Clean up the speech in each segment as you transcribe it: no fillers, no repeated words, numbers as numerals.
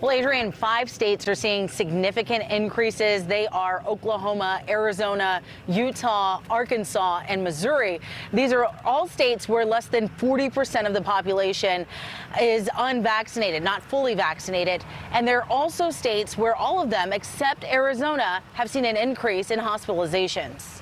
Well, Adrian, 5 states are seeing significant increases. They are Oklahoma, Arizona, Utah, Arkansas, and Missouri. These are all states where less than 40% of the population is unvaccinated, not fully vaccinated. And there are also states where all of them, except Arizona, have seen an increase in hospitalizations.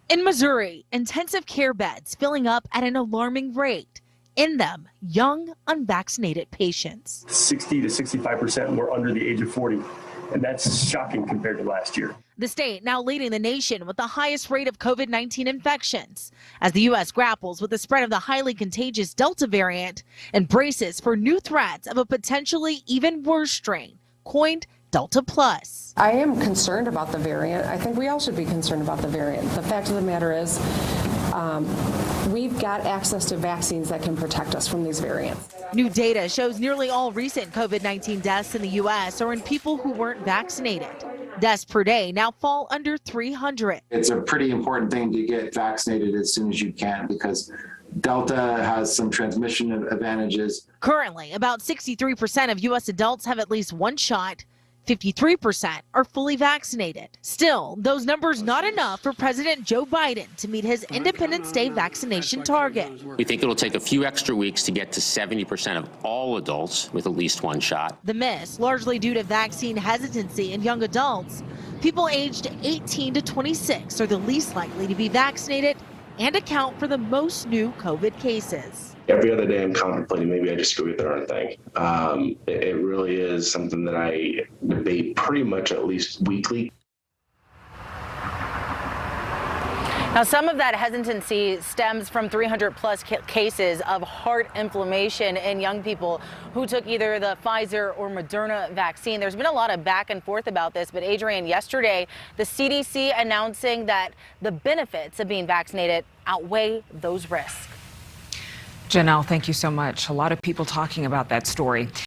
In Missouri, intensive care beds filling up at an alarming rate. In them, young, unvaccinated patients. 60 to 65% were under the age of 40, and that's shocking compared to last year. The state now leading the nation with the highest rate of COVID-19 infections as the U.S. grapples with the spread of the highly contagious Delta variant and braces for new threats of a potentially even worse strain, coined Delta Plus. I am concerned about the variant. I think we all should be concerned about the variant. The fact of the matter is, we've got access to vaccines that can protect us from these variants. New data shows nearly all recent COVID-19 deaths in the U.S. are in people who weren't vaccinated. Deaths per day now fall under 300. It's a pretty important thing to get vaccinated as soon as you can because Delta has some transmission advantages. Currently, about 63% of U.S. adults have at least one shot. 53% are fully vaccinated. Still, those numbers not enough for President Joe Biden to meet his Independence Day vaccination target. We think it'll take a few extra weeks to get to 70% of all adults with at least one shot. The miss, largely due to vaccine hesitancy in young adults. People aged 18 to 26 are the least likely to be vaccinated and account for the most new COVID cases. Every other day I'm contemplating maybe I just go get the darn thing. It really is something that I debate pretty much at least weekly. Now, some of that hesitancy stems from 300 plus cases of heart inflammation in young people who took either the Pfizer or Moderna vaccine. There's been a lot of back and forth about this, but Adrian, yesterday, the CDC announcing that the benefits of being vaccinated outweigh those risks. Janelle, thank you so much. A lot of people talking about that story.